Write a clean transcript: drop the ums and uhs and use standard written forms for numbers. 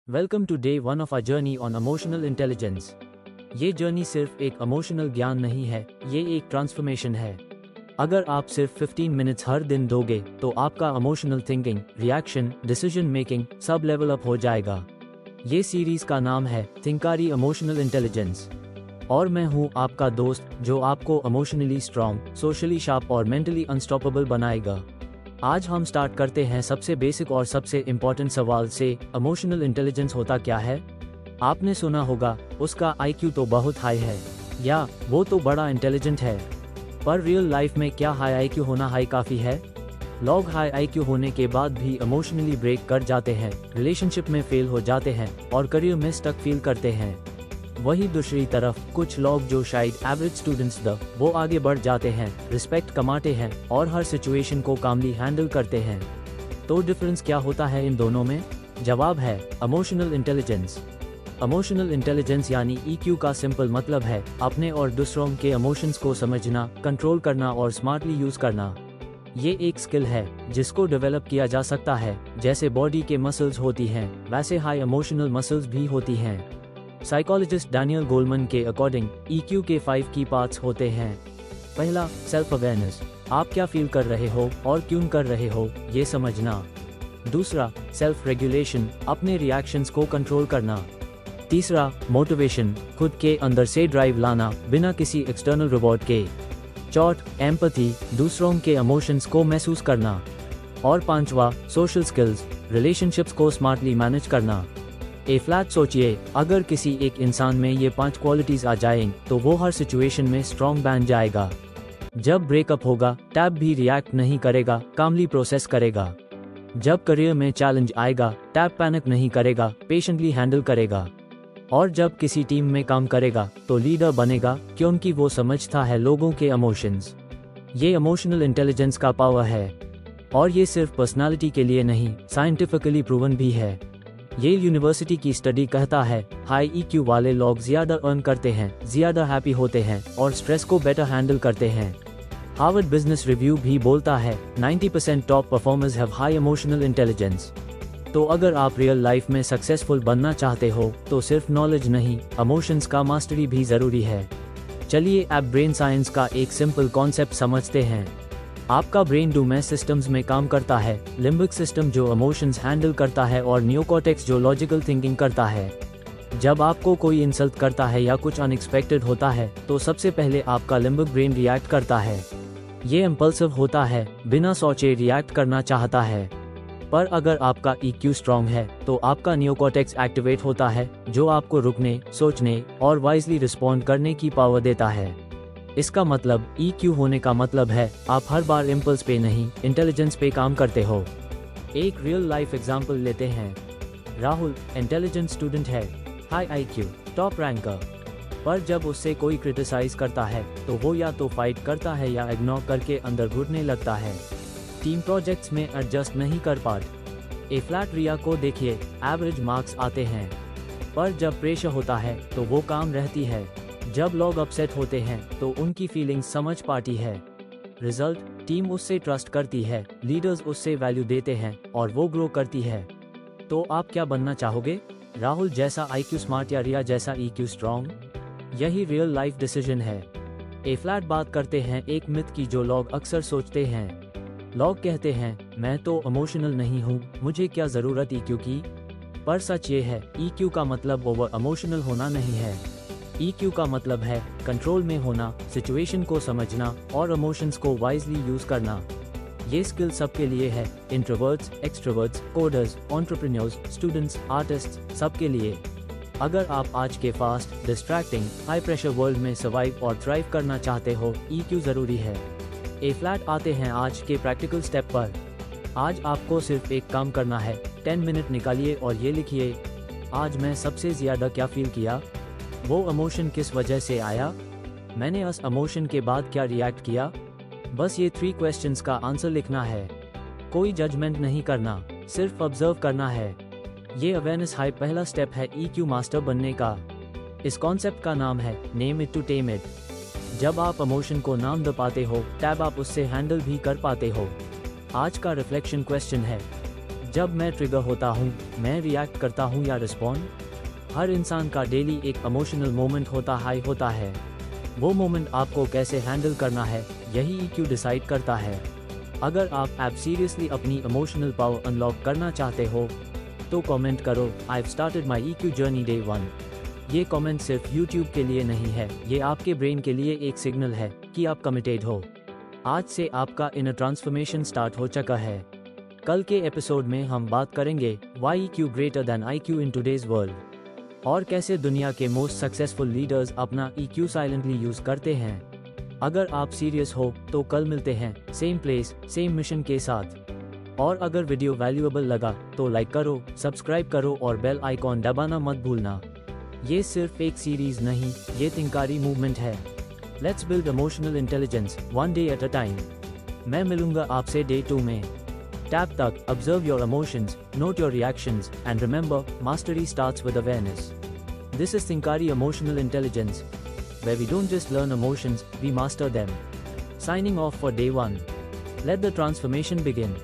Welcome to day one of our journey on emotional intelligence. ये journey सिर्फ एक emotional ज्ञान नहीं है, ये एक ट्रांसफॉर्मेशन है। अगर आप सिर्फ 15 मिनट्स हर दिन दोगे तो आपका emotional thinking, reaction, decision making sub level up हो जाएगा। ये सीरीज का नाम है थिंकारी इमोशनल इंटेलिजेंस और मैं हूँ आपका दोस्त जो आपको इमोशनली स्ट्रांग, सोशली शार्प और मेंटली अनस्टॉपेबल बनाएगा। आज हम स्टार्ट करते हैं सबसे बेसिक और सबसे इम्पोर्टेंट सवाल से, इमोशनल इंटेलिजेंस होता क्या है? आपने सुना होगा उसका IQ तो बहुत हाई है या वो तो बड़ा इंटेलिजेंट है, पर रियल लाइफ में क्या हाई IQ होना हाई काफ़ी है? लोग हाई IQ होने के बाद भी इमोशनली ब्रेक कर जाते हैं, रिलेशनशिप में फेल हो जाते हैं और करियर में स्टक फील करते हैं। वही दूसरी तरफ कुछ लोग जो शायद एवरेज स्टूडेंट्स वो आगे बढ़ जाते हैं, रिस्पेक्ट कमाते हैं और हर सिचुएशन को कामली हैंडल करते हैं। तो डिफरेंस क्या होता है इन दोनों में? जवाब है इमोशनल इंटेलिजेंस। इमोशनल इंटेलिजेंस यानी EQ का सिंपल मतलब है अपने और दूसरों के इमोशंस को समझना, कंट्रोल करना और स्मार्टली यूज करना। ये एक स्किल है जिसको डेवलप किया जा सकता है। जैसे बॉडी के मसल्स होती हैं, वैसे हाई इमोशनल मसल्स भी होती हैं। साइकोलॉजिस्ट डैनियल गोलमन के अकॉर्डिंग EQ के 5 की पार्ट्स होते हैं। पहला, सेल्फ अवेयरनेस, आप क्या फील कर रहे हो और क्यों कर रहे हो ये समझना। दूसरा, सेल्फ रेगुलेशन, अपने रिएक्शंस को कंट्रोल करना। तीसरा, मोटिवेशन, खुद के अंदर से ड्राइव लाना बिना किसी एक्सटर्नल रिवॉर्ड के। चौथा, एम्पैथी, दूसरों के इमोशंस को महसूस करना। और पांचवा, सोशल स्किल्स, रिलेशनशिप्स को स्मार्टली मैनेज करना। फ्लैट सोचिए, अगर किसी एक इंसान में ये 5 क्वालिटीज आ जाएं तो वो हर सिचुएशन में स्ट्रॉन्ग बन जाएगा। जब ब्रेकअप होगा टैब भी रिएक्ट नहीं करेगा, कामली प्रोसेस करेगा। जब करियर में चैलेंज आएगा टैब पैनिक नहीं करेगा, पेशेंटली हैंडल करेगा। और जब किसी टीम में काम करेगा तो लीडर बनेगा क्योंकि वो समझता है लोगों के इमोशंस। ये इमोशनल इंटेलिजेंस का पावर है और ये सिर्फ पर्सनालिटी के लिए नहीं, साइंटिफिकली प्रूवन भी है। ये यूनिवर्सिटी की स्टडी कहता है हाई EQ वाले लोग ज्यादा अर्न करते हैं, ज्यादा हैप्पी होते हैं और स्ट्रेस को बेटर हैंडल करते हैं। हार्वर्ड बिजनेस रिव्यू भी बोलता है 90% top performers have high emotional intelligence. तो अगर आप रियल लाइफ में सक्सेसफुल बनना चाहते हो तो सिर्फ नॉलेज नहीं, इमोशंस का मास्टरी भी जरूरी है। चलिए अब ब्रेन साइंस का एक सिंपल कॉन्सेप्ट समझते हैं। आपका ब्रेन 2 मेन सिस्टम्स में काम करता है, लिम्बिक सिस्टम जो इमोशंस हैंडल करता है और नियोकॉर्टेक्स जो लॉजिकल थिंकिंग करता है। जब आपको कोई इंसल्ट करता है या कुछ अनएक्सपेक्टेड होता है तो सबसे पहले आपका लिम्बिक ब्रेन रिएक्ट करता है। ये इम्पल्सिव होता है, बिना सोचे रिएक्ट करना चाहता है। पर अगर आपका EQ स्ट्रॉन्ग है तो आपका नियोकॉर्टेक्स एक्टिवेट होता है जो आपको रुकने, सोचने और वाइजली रिस्पॉन्ड करने की पावर देता है। इसका मतलब EQ होने का मतलब है आप हर बार इम्पल्स पे नहीं, इंटेलिजेंस पे काम करते हो। एक रियल लाइफ एग्जांपल लेते हैं। राहुल इंटेलिजेंट स्टूडेंट है, हाई IQ, टॉप रैंकर, पर जब उससे कोई क्रिटिसाइज करता है तो वो या तो फाइट करता है या इग्नोर करके अंदर घुटने लगता है। टीम प्रोजेक्ट्स में एडजस्ट नहीं कर पाते। फ्लैट रिया को देखिए, एवरेज मार्क्स आते हैं, पर जब प्रेशर होता है तो वो काम रहती है। जब लोग अपसेट होते हैं तो उनकी फीलिंग्स समझ पाती है। रिजल्ट, टीम उससे ट्रस्ट करती है, लीडर्स उससे वैल्यू देते हैं और वो ग्रो करती है। तो आप क्या बनना चाहोगे? राहुल जैसा IQ स्मार्ट या रिया जैसा EQ स्ट्रॉन्ग? यही रियल लाइफ डिसीजन है। फ्लैट बात करते हैं एक मिथ की जो लोग अक्सर सोचते हैं। लोग कहते हैं मैं तो इमोशनल नहीं हूँ, मुझे क्या जरूरत EQ की? पर सच ये है, EQ का मतलब ओवर इमोशनल होना नहीं है। EQ का मतलब है कंट्रोल में होना, सिचुएशन को समझना और इमोशंस को वाइजली यूज करना। ये स्किल सबके लिए है, introverts, extroverts, coders, entrepreneurs, students, artists, सबके लिए। अगर आप आज के fast, distracting, high pressure world में सर्वाइव और थ्राइव करना चाहते हो, EQ जरूरी है। फ्लैट आते हैं आज के प्रैक्टिकल स्टेप पर। आज आपको सिर्फ एक काम करना है, 10 मिनट निकालिए और ये लिखिए, आज मैं सबसे ज्यादा क्या फील किया? वो इमोशन किस वजह से आया? मैंने उस इमोशन के बाद क्या रिएक्ट किया? बस ये 3 क्वेश्चंस का आंसर लिखना है। कोई जजमेंट नहीं करना, सिर्फ ऑब्जर्व करना है। ये अवेयरनेस हाई पहला स्टेप है EQ मास्टर बनने का। इस कॉन्सेप्ट का नाम है name it to tame it. जब आप इमोशन को नाम दे पाते हो तब आप उससे हैंडल भी कर पाते हो। आज का रिफ्लेक्शन क्वेश्चन है, जब मैं ट्रिगर होता हूँ, मैं रिएक्ट करता हूँ या रिस्पॉन्ड? हर इंसान का डेली एक इमोशनल मोमेंट होता है। वो मोमेंट आपको कैसे हैंडल करना है, यही EQ डिसाइड करता है। अगर आप सीरियसली अपनी इमोशनल पावर अनलॉक करना चाहते हो तो कमेंट करो, I've started my EQ journey day 1। ये कमेंट सिर्फ YouTube के लिए नहीं है, ये आपके ब्रेन के लिए एक सिग्नल है कि आप कमिटेड हो। आज से आपका इनर ट्रांसफॉर्मेशन स्टार्ट हो चुका है। कल के एपिसोड में हम बात करेंगे Why EQ greater than IQ in today's world और कैसे दुनिया के मोस्ट सक्सेसफुल लीडर्स अपना EQ साइलेंटली यूज करते हैं। अगर आप सीरियस हो तो कल मिलते हैं सेम प्लेस सेम मिशन के साथ। और अगर वीडियो वैल्यूएबल लगा तो लाइक करो, सब्सक्राइब करो और बेल आइकॉन दबाना मत भूलना। ये सिर्फ एक सीरीज नहीं, ये तिनकारी मूवमेंट है। Let's build emotional intelligence one day at a time. मैं मिलूंगा आपसे डे 2 में। Tap तक, observe your emotions, note your reactions, and remember, mastery starts with awareness. This is Tinkari Emotional Intelligence, where we don't just learn emotions, we master them. Signing off for day 1. Let the transformation begin.